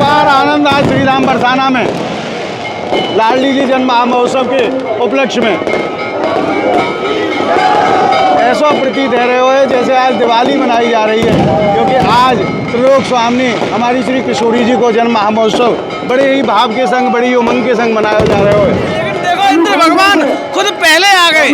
अपार आनंद आज श्रीधाम बरसाना में लाडली जी जन्म महोत्सव के उपलक्ष्य में ऐसा प्रतीत है रहे हो जैसे आज दिवाली मनाई जा रही है, क्योंकि आज त्रिलोक स्वामी हमारी श्री किशोरी जी को जन्म महोत्सव बड़े ही भाव के संग, बड़ी उमंग के संग मनाया जा रहे हो। लेकिन देखो इंद्र भगवान खुद पहले आ गए,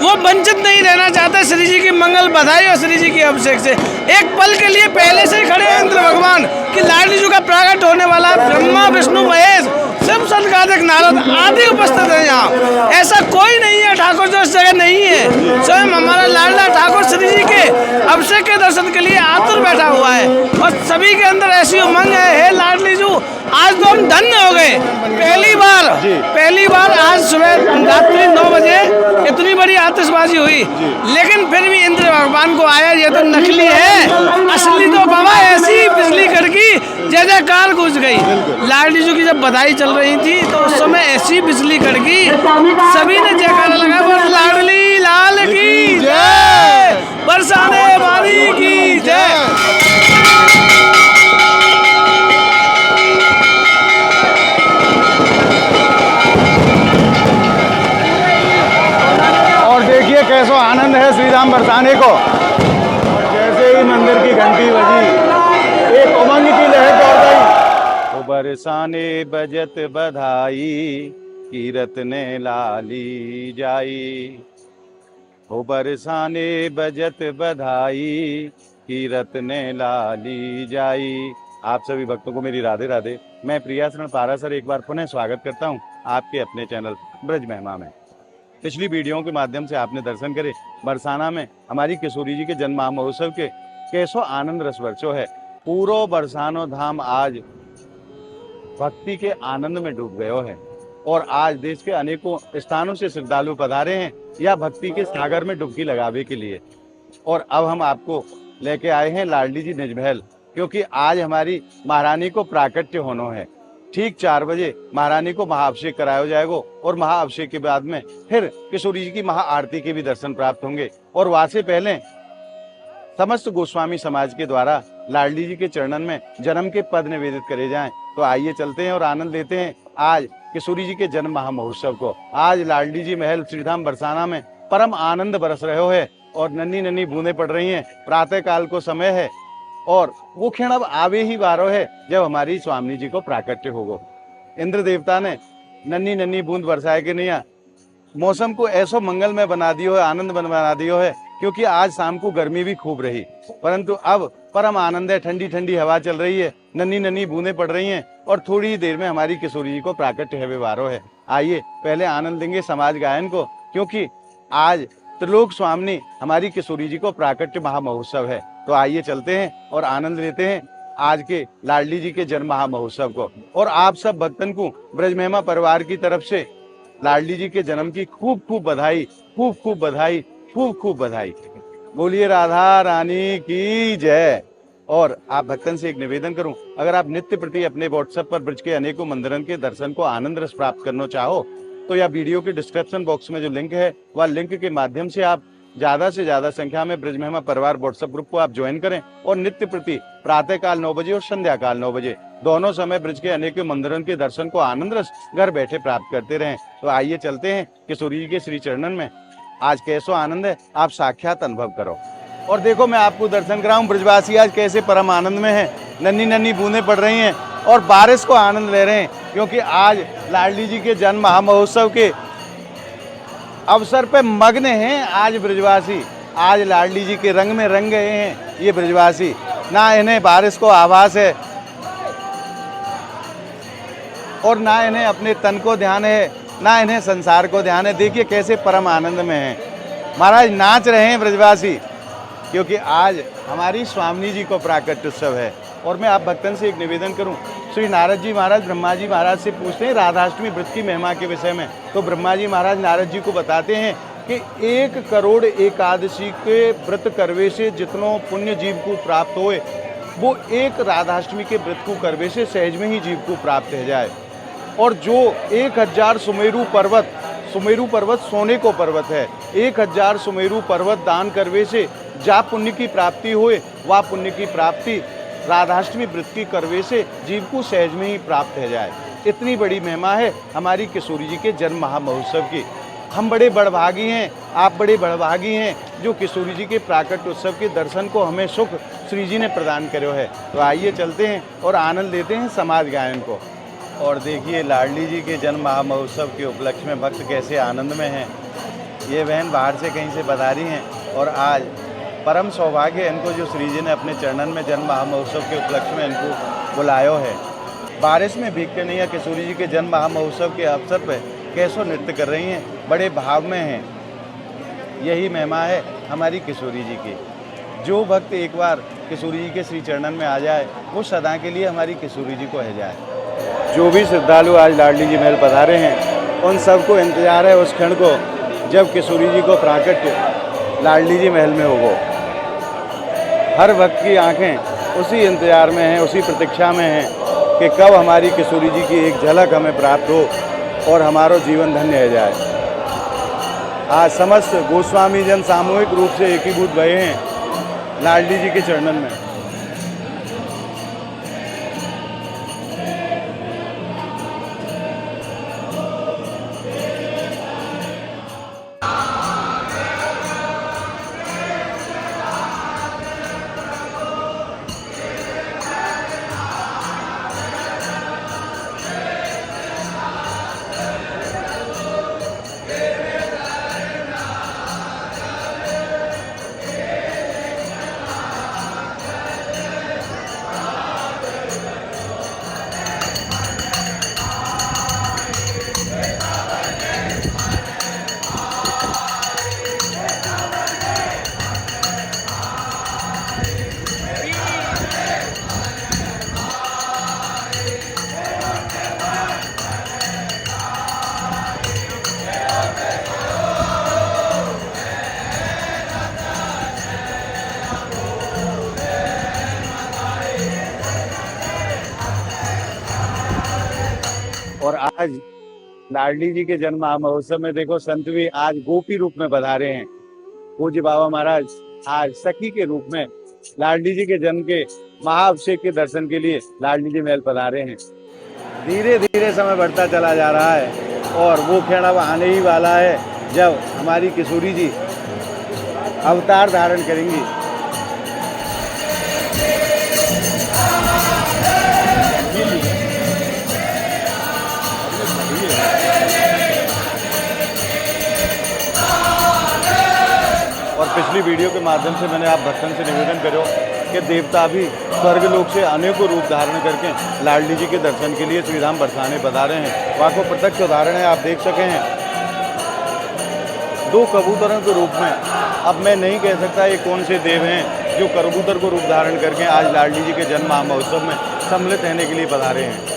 वो वंचित नहीं रहना चाहते श्री जी की मंगल बधाई और श्री जी की अभिषेक से। एक पल के लिए पहले से ही खड़े हैं इंद्र भगवान कि लाडली जी का प्राकट होने वाला ब्रह्मा विष्णु महेश सब संगादिक नारद आदि उपस्थित है। यहाँ ऐसा कोई नहीं है ठाकुर जो इस जगह नहीं है। स्वयं हमारा लाडला ठाकुर श्री जी के अभिषेक के दर्शन के लिए आतुर बैठा हुआ है और सभी के अंदर ऐसी उमंग है। हे लाडली जी, आज तो हम धन्य हो गए। पहली बार आज सुबह रात्रि 9 बजे इतनी बड़ी आतिशबाजी हुई, लेकिन फिर भी इंद्र भगवान को आया ये तो नकली है, असली तो बाबा ऐसी बिजली कड़की जय जयकार गूंज गई। लाडली जी की जब बधाई चल रही थी तो उस समय ऐसी बिजली कड़की, सभी ने जयकारा लगा पर लाडली लाल की जय, बरसाने वाली की जय। और देखिए कैसा आनंद है श्रीधाम बरसाने को। और जैसे ही मंदिर की घंटी बजी, एक उमंग की लहर दौड़ गई। बरसाने बजत बधाई, कीरत ने लाली जाई। हो बरसाने बजत बधाई, कीरत ने लाली जाई। आप सभी भक्तों को मेरी राधे राधे। मैं प्रियाशरण पारासर एक बार पुनः स्वागत करता हूं आपके अपने चैनल ब्रज महिमा में। पिछली वीडियो के माध्यम से आपने दर्शन करे बरसाना में हमारी किशोरी जी के जन्म महोत्सव के कैसो आनंद रस वर्षो है। पूरो बरसानो धाम आज भक्ति के आनंद में डूब गयो है और आज देश के अनेकों स्थानों से श्रद्धालु पधारे हैं या भक्ति के सागर में डुबकी लगावे के लिए। और अब हम आपको लेके आए हैं लाडली जी निज महल, क्योंकि आज हमारी महारानी को प्राकट्य होना है। ठीक 4 बजे महारानी को महाअभिषेक कराया जाएगा और महाअभिषेक के बाद में फिर किशोरी जी की महाआरती के भी दर्शन प्राप्त होंगे। और वहां से पहले समस्त गोस्वामी समाज के द्वारा लाडली जी के चरणन में जन्म के पद निवेदित करे जाएं। तो आइए चलते हैं और आनंद लेते हैं आज किशोरी जी के जन्म महामहोत्सव को। आज लाडली जी महल श्रीधाम बरसाना में परम आनंद बरस रहे है और नन्ही नन्ही बूंदें पड़ रही हैं। प्रातः काल को समय है और वो क्षण अब आवे ही वारो है जब हमारी स्वामी जी को प्राकट्य होगो। इंद्र देवता ने नन्ही नन्ही बूंद बरसाए के नहीं, मौसम को ऐसो मंगलमय बना दियो है, आनंद बना दियो है, क्योंकि आज शाम को गर्मी भी खूब रही, परंतु अब परम आनंद है। ठंडी ठंडी हवा चल रही है, नन्ही नन्ही बूंदें पड़ रही हैं और थोड़ी ही देर में हमारी किशोरी जी को प्राकट्य है वारो है। आइए पहले आनंद लेंगे समाज गायन को, क्योंकि आज त्रिलोक स्वामी हमारी किशोरी जी को प्राकट्य महामहोत्सव है। तो आइए चलते हैं और आनंद लेते हैं आज के लाडली जी के जन्म महामहोत्सव को। और आप सब भक्तन को ब्रज महिमा परिवार की तरफ से लाडली जी के जन्म की खूब खूब बधाई, खूब खूब बधाई, खूब खूब बधाई। बोलिए राधा रानी की जय। और आप भक्तन से एक निवेदन करूं, अगर आप नित्य प्रति अपने व्हाट्सएप पर ब्रज के अनेकों मंदिरों के दर्शन को आनंद रस प्राप्त करना चाहो तो यह वीडियो के डिस्क्रिप्शन बॉक्स में जो लिंक है वह लिंक के माध्यम से आप ज्यादा से ज्यादा संख्या में ब्रज महिमा परिवार व्हाट्सएप ग्रुप को आप ज्वाइन करें और नित्य प्रति प्रातः काल 9 बजे और संध्या काल 9 बजे दोनों समय ब्रज के अनेकों मंदिरों के दर्शन को आनंद रस घर बैठे प्राप्त करते रहें। तो आइए चलते हैं किशोरी जी के श्री चरणन में। आज कैसो आनंद है आप साक्षात अनुभव करो। और देखो मैं आपको दर्शन कराऊं, ब्रजवासी आज कैसे परम आनंद में है। नन्ही नन्ही बूंदें पड़ रही हैं और बारिश को आनंद ले रहे हैं, क्योंकि आज लाडली जी के जन्म महामहोत्सव के अवसर पे मग्न हैं आज ब्रजवासी। आज लाडली जी के रंग में रंग गए हैं ये ब्रजवासी। ना इन्हें बारिश को आभास है और ना इन्हें अपने तन को ध्यान है, ना इन्हें संसार को ध्यान है। देखिए कैसे परम आनंद में हैं। महाराज नाच रहे हैं ब्रजवासी, क्योंकि आज हमारी स्वामी जी को प्राकट्य उत्सव है। और मैं आप भक्तन से एक निवेदन करूं, श्री नारद जी महाराज ब्रह्मा जी महाराज से पूछते हैं राधाष्टमी व्रत की महिमा के विषय में। तो ब्रह्मा जी महाराज नारद जी को बताते हैं कि 1 करोड़ एकादशी के व्रत करवे से जितनो पुण्य जीव को प्राप्त होए, वो एक राधाष्टमी के व्रत को करवे से सहज में ही जीव को प्राप्त हो जाए। और जो 1000 सुमेरु पर्वत सोने को पर्वत है, 1000 सुमेरु पर्वत दान करवे से जा पुण्य की प्राप्ति होए, वह पुण्य की प्राप्ति राधाष्टमी व्रत की करवे से जीव को सहज में ही प्राप्त हो जाए। इतनी बड़ी महिमा है हमारी किशोरी जी के जन्म महामहोत्सव की। हम बड़े बड़भागी हैं, आप बड़े बड़भागी हैं जो किशोरी जी के प्राकट उत्सव के दर्शन को हमें सुख श्री जी ने प्रदान करो है। तो आइए चलते हैं और आनंद लेते हैं समाज गायन को। और देखिए लाडली जी के जन्म महामहोत्सव के उपलक्ष्य में भक्त कैसे आनंद में हैं। ये बहन बाहर से कहीं से पधारी हैं और आज परम सौभाग्य है इनको जो श्री जी ने अपने चरणन में जन्म महामहोत्सव के उपलक्ष्य में इनको बुलायो है। बारिश में भीग के नैया किशोरी जी के जन्म महामहोत्सव के अवसर पर कैसो नृत्य कर रही हैं, बड़े भाव में हैं। यही महिमा है हमारी किशोरी जी की। जो भक्त एक बार किशोरी जी के श्री चरणन में आ जाए वो सदा के लिए हमारी किशोरी जी को है जाए। जो भी श्रद्धालु आज लाडली जी महल पधारे हैं उन सबको इंतजार है उस क्षण को जब किशोरी जी को प्राकट्य लाडली जी महल में होगो। हर भक्त की आंखें उसी इंतजार में हैं, उसी प्रतीक्षा में हैं कि कब हमारी किशोरी जी की एक झलक हमें प्राप्त हो और हमारा जीवन धन्य हो जाए। आज समस्त गोस्वामी जन सामूहिक रूप से एकीभूत भये हैं लाडली जी के चरणन में। और आज लाडली जी के जन्म महोत्सव में देखो संत भी आज गोपी रूप में पधारे हैं। पूज्य बाबा महाराज आज सखी के रूप में लाडली जी के जन्म के महाअभिषेक के दर्शन के लिए लाडली जी महल पधारे हैं। धीरे धीरे समय बढ़ता चला जा रहा है और वो क्षण अब आने ही वाला है जब हमारी किशोरी जी अवतार धारण करेंगी। और पिछली वीडियो के माध्यम से मैंने आप भक्तन से निवेदन करो कि देवता भी स्वर्गलोक से अनेकों रूप धारण करके लाडली जी के दर्शन के लिए श्री धाम बरसाने पधारे हैं। वहाँ को प्रत्यक्ष उदाहरण है, आप देख सके हैं 2 कबूतरों के रूप में। अब मैं नहीं कह सकता ये कौन से देव हैं जो कबूतर को रूप धारण करके आज लाडली जी के जन्म महोत्सव में सम्मिलित रहने के लिए पधारे हैं।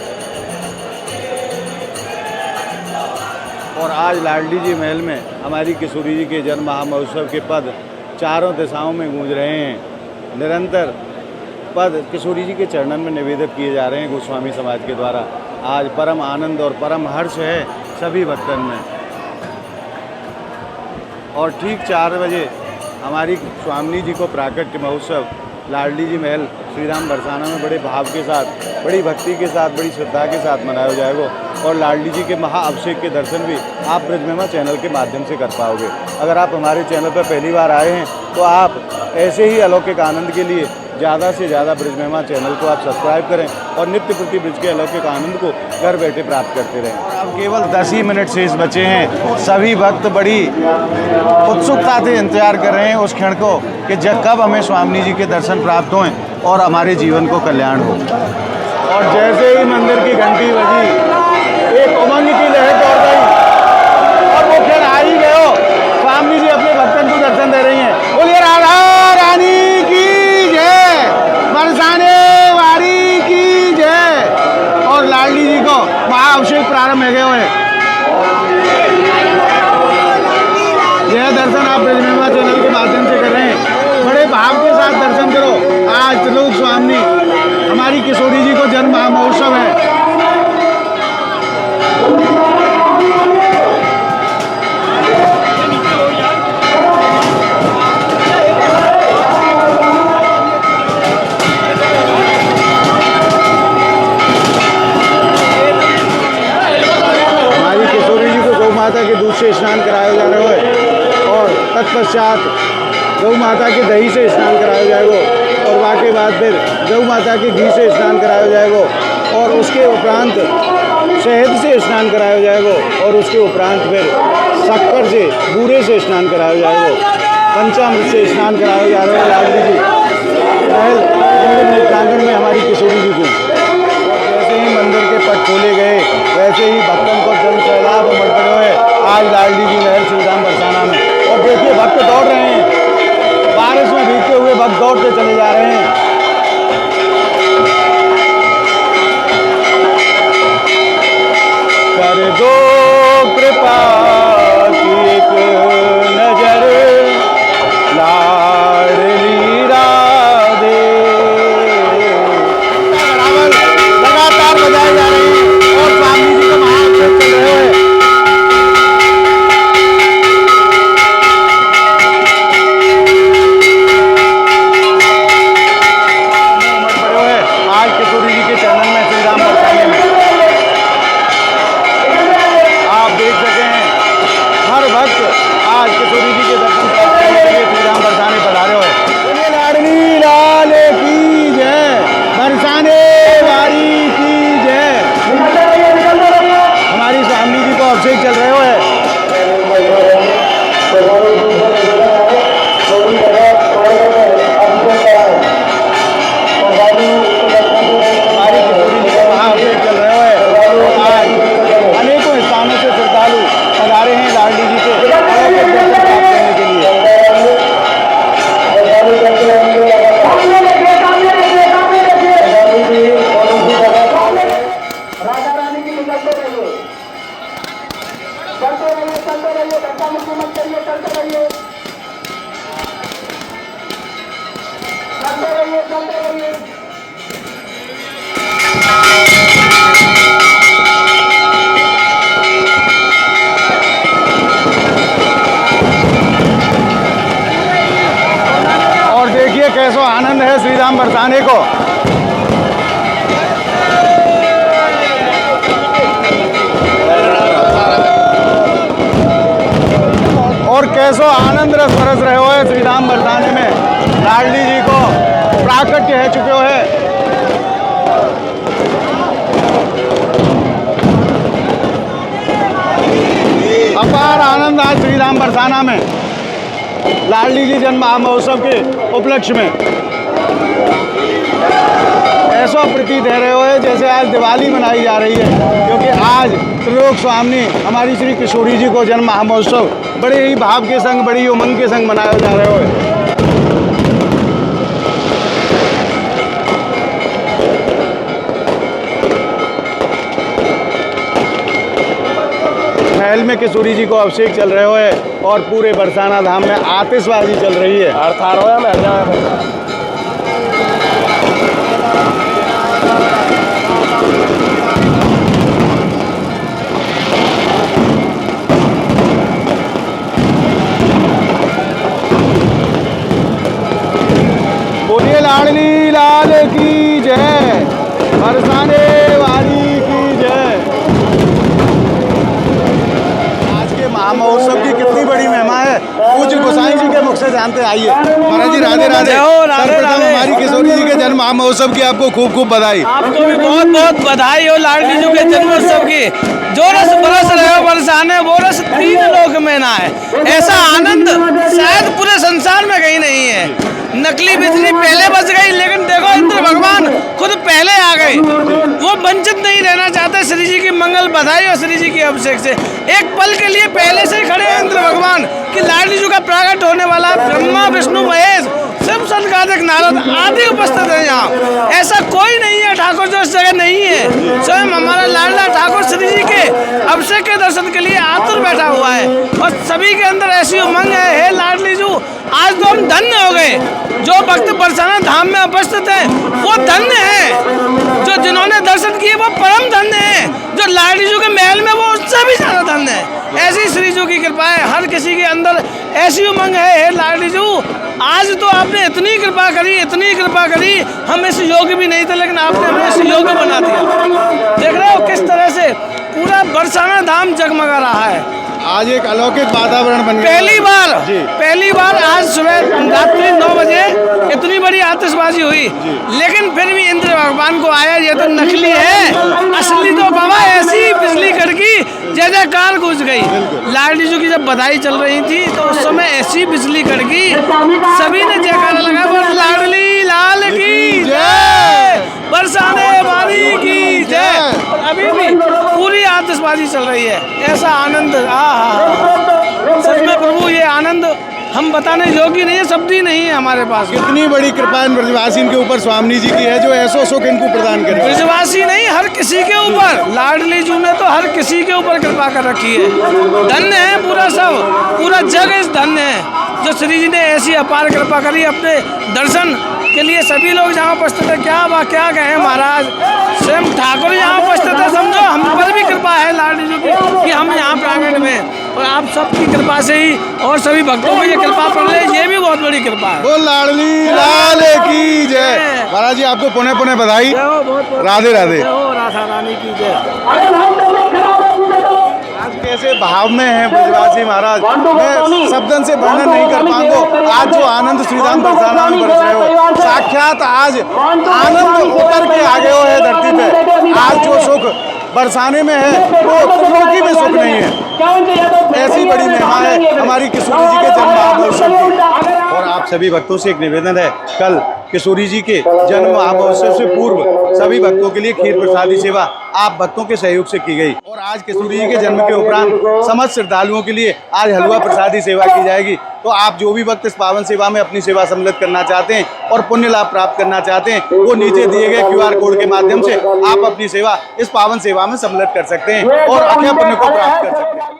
और आज लाडली जी महल में हमारी किशोरी जी के जन्म महामहोत्सव के पद चारों दिशाओं में गूंज रहे हैं। निरंतर पद किशोरी जी के चरणन में निवेदित किए जा रहे हैं गोस्वामी समाज के द्वारा। आज परम आनंद और परम हर्ष है सभी भक्तन में। और ठीक 4 बजे हमारी स्वामी जी को प्राकट्य महोत्सव लाडली जी महल श्री धाम बरसाना में बड़े भाव के साथ, बड़ी भक्ति के साथ, बड़ी श्रद्धा के साथ मनाया जाएगा। और लाडली जी के महाअभिषेक के दर्शन भी आप ब्रजमहिमा चैनल के माध्यम से कर पाओगे। अगर आप हमारे चैनल पर पहली बार आए हैं तो आप ऐसे ही अलौकिक आनंद के लिए ज़्यादा से ज़्यादा ब्रजमहिमा चैनल को आप सब्सक्राइब करें और नित्य प्रति ब्रज के अलौकिक आनंद को घर बैठे प्राप्त करते रहें। और अब केवल 10 ही मिनट शेष बचे हैं। सभी भक्त बड़ी उत्सुकता से इंतजार कर रहे हैं उस क्षण को कि जब कब हमें स्वामी जी के दर्शन प्राप्त हों और हमारे जीवन को कल्याण हो। और जैसे ही मंदिर की घंटी बजी एक उमंग की लहर दौड़ गई और वो क्षण आ ही गए हो। स्वामी जी अपने भक्तों को दर्शन दे रही हैं। बोलिए राधा रानी की जय, बरसाने वाली की जय। और लाडली जी को महाअभिषेक प्रारंभ हो गए हुए। यह दर्शन आप ब्रजमहिमा चैनल के माध्यम से कर रहे हैं। बड़े भाव के साथ दर्शन करो। आज त्रिलोक स्वामी हमारी किशोरी जी को जन्म महोत्सव है। स्नान कराया जा रहा है और तत्पश्चात गौ माता के दही से स्नान कराया जाएगा और वाके बाद फिर गौ माता के घी से स्नान कराया जाएगा और उसके उपरांत शहद से स्नान कराया जाएगा और उसके उपरांत फिर शक्कर से बूरे से स्नान कराया जाएगा। पंचामृत से स्नान कराया जा रहा है लाडली जी महल मंदिर प्रांगण में हमारी किशोरी जी को। जैसे ही मंदिर के पट खोले गए वैसे ही भक्तों को जन सैलाब उमड़ पड़े हुए आज लाडली जी महल श्रीधाम बरसाना में। और देखिए भक्त दौड़ रहे हैं, बारिश में भीगते हुए भक्त दौड़ते चले जा रहे हैं। कर दो कृपा की एक नजर लाडली राधे। लगातार बजाए जा रहे हैं और स्वामी जी का महाअभिषेक चल रहे हैं। आज किशोरी जी के चरणन में श्रीधाम बरसाने में आप देख सके हैं हर भक्त आज किशोरी जी के दर्शन प्राप्त करने के लिए श्रीधाम बरसाने पधारे हुए। लाडली लाल की जय, बरसाने वाली की जय। हमारी स्वामी जी को अभिषेक चल रहे हुए। हमारी किशोरी जी का महाअभिषेक चल रहे हुए। आज अनेकों स्थानों से श्रद्धालु पधारे हैं लाडली जी के अलौकिक दर्शन प्राप्त करने के लिए। राजा रानी की चलते रहिए, चलते रहिए, चलते रहिए, धक्का मुक्की मत करिए, चलते रहिए, चलते रहिए, चलते रहिए। और देखिए कैसा आनंद है श्रीधाम बरसाने को। और कैसो आनंद रस बरस रहे हो श्रीधाम बरसाने में लाडली जी को प्राकट्य है चुके हो है। अपार आनंद आज श्रीधाम बरसाना में लाडली जी जन्म महोत्सव के उपलक्ष्य में ऐसा प्रतीत है रहे हो जैसे आज दिवाली मनाई जा रही है, क्योंकि आज त्रिलोक स्वामी हमारी श्री किशोरी जी को जन्म महोत्सव बड़े ही भाव के संग, बड़ी उमंग के संग मनाया जा रहे हो। महल में किशोरी जी को अभिषेक चल रहे हुए और पूरे बरसाना धाम में आतिशबाजी चल रही है। बोलिए लाडली लाल की जय, बरसाने वाली की जय। आज के महामहोत्सव की कितनी बड़ी महिमा है पूज्य गोसाई जी के मुख से जानते आइए। महाराज जी राधे राधे। सर्वप्रथम हमारी किशोरी जी के जन्म महामहोत्सव की आपको खूब खूब बधाई। आपको भी बहुत बहुत बधाई हो लाडली जी के जन्मोत्सव की। जो रस बरस रहे हो बरसाने वो रस तीन लोक में ना है। ऐसा आनंद शायद पूरे संसार में कहीं नहीं है। नकली बिजली पहले बच गई, लेकिन देखो इंद्र भगवान खुद पहले आ गए। वो वंचित नहीं रहना चाहते श्री जी की मंगल बधाई और श्री जी के अभिषेक से। एक पल के लिए पहले से खड़े हैं इंद्र भगवान कि लाडली जी का प्राकट होने वाला ब्रह्मा विष्णु महेश सब संकादिक नारद आदि उपस्थित है यहाँ। ऐसा कोई नहीं है ठाकुर जो इस जगह नहीं है। स्वयं हमारा लाडला ठाकुर श्री जी के अभिषेक के दर्शन के लिए आतुर बैठा हुआ है और सभी के अंदर ऐसी उमंग है। हे लाडली जी, आज तो हम धन्य हो गए। जो भक्त बरसाना धाम में उपस्थित है वो धन्य है। जो जिन्होंने दर्शन किए वो परम धन्य है। जो लाडली जी के महल में वो उससे भी ज्यादा धन्य है। ऐसी श्री जी की कृपा है, हर किसी के अंदर ऐसी उमंग है। हे लाडली जी, आज तो आपने इतनी कृपा करी, इतनी कृपा करी, हम इस योग्य भी नहीं थे, लेकिन आपने हमें इस योग्य बना दिया। देख रहे हो किस तरह से पूरा बरसाना धाम जगमगा रहा है। आज एक अलौकिक वातावरण बन गया। पहली बार आज सुबह रात्रि 9 बजे इतनी बड़ी आतिशबाजी हुई, लेकिन फिर भी इंद्र भगवान को आया ये तो नकली है, असली तो बाबा ऐसी बिजली कड़की जय जयकार गूंज गई। लाडली जी की जब बधाई चल रही थी तो उस समय ऐसी बिजली कड़की, सभी ने जयकारा लगा, बोल लाडली लाल की जय, बरसाने वाली की जय। और अभी भी पूरी आतिशबाजी चल रही है, ऐसा आनंद, सच में प्रभु ये आनंद हम बताने योग्य नहीं है, शब्द ही नहीं है हमारे पास। कितनी बड़ी कृपा इन ब्रजवासी के ऊपर स्वामी जी की है जो ऐसो सुख इनको प्रदान करे। ब्रजवासी नहीं, हर किसी के ऊपर, लाडली जी ने तो हर किसी के ऊपर कृपा कर रखी है। धन्य है पूरा सब, पूरा जग इस धन्य है जो श्री जी ने ऐसी अपार कृपा करी। अपने दर्शन के लिए सभी लोग जहाँ उपस्थित है, क्या कहें महाराज, स्वयं ठाकुर यहाँ उपस्थित है, समझो हम पर भी कृपा है लाडली जी की कि हम यहाँ प्रांगण में, और आप सबकी कृपा से ही और सभी भक्तों को ये कृपा पड़ रही, ये भी बहुत बड़ी कृपा है। बोल लाडली लाल की जय। महाराज जी आपको पुनः पुनः बधाई, राधे राधे। राधा रानी की जय। आज कैसे भाव में है ब्रजवासी महाराज, मैं शब्दन से वर्णन नहीं कर पाऊंगा। आज जो आनंद श्रीधाम बरसाना में बरस रहे हो, साक्षात आज आनंद उतर के आ गए हो है धरती पे। आज जो सुख बरसाने में है वो त्रिलोकी में सुख नहीं है। ऐसी बड़ी महिमा है हमारी किशोरी जी के जन्म महोत्सव की। और आप सभी भक्तों से एक निवेदन है, कल किशोरी जी के जन्म महोत्सव से पूर्व सभी भक्तों के लिए खीर प्रसादी सेवा आप भक्तों के सहयोग से की गई, और आज किशोरी जी के जन्म के उपरांत समस्त श्रद्धालुओं के लिए आज हलवा प्रसादी सेवा की जाएगी। तो आप जो भी भक्त इस पावन सेवा में अपनी सेवा सम्मिलित करना चाहते हैं और पुण्य लाभ प्राप्त करना चाहते हैं, वो नीचे दिए गए QR कोड के माध्यम से आप अपनी सेवा इस पावन सेवा में सम्मिलित कर सकते हैं और अक्षय पुण्य को प्राप्त कर सकते हैं।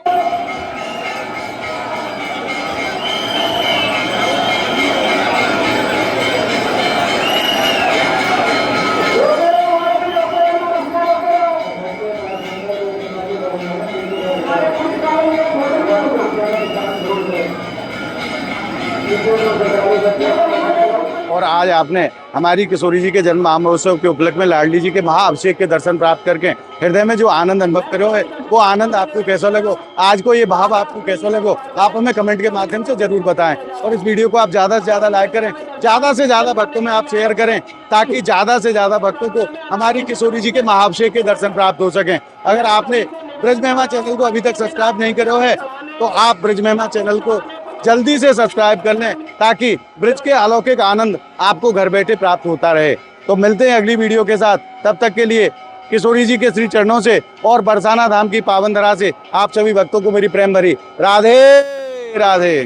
और आज आपने हमारी किशोरी जी के जन्म महोत्सव के उपलक्ष्य में लाडली जी के महाअभिषेक के दर्शन प्राप्त करके हृदय में जो आनंद अनुभव करो है, वो आनंद आपको कैसा लगो, आज को ये भाव आपको कैसा लगो, आप हमें कमेंट के माध्यम से जरूर बताएं। और इस वीडियो को आप ज़्यादा से ज़्यादा लाइक करें, ज़्यादा से ज़्यादा भक्तों में आप शेयर करें, ताकि ज़्यादा से ज़्यादा भक्तों को हमारी किशोरी जी के महाअभिषेक के दर्शन प्राप्त हो सकें। अगर आपने ब्रज महिमा चैनल को अभी तक सब्सक्राइब नहीं करो है तो आप ब्रज महिमा चैनल को जल्दी से सब्सक्राइब कर लें, ताकि ब्रज के अलौकिक आनंद आपको घर बैठे प्राप्त होता रहे। तो मिलते हैं अगली वीडियो के साथ, तब तक के लिए किशोरी जी के श्री चरणों से और बरसाना धाम की पावन धरा से आप सभी भक्तों को मेरी प्रेम भरी राधे राधे।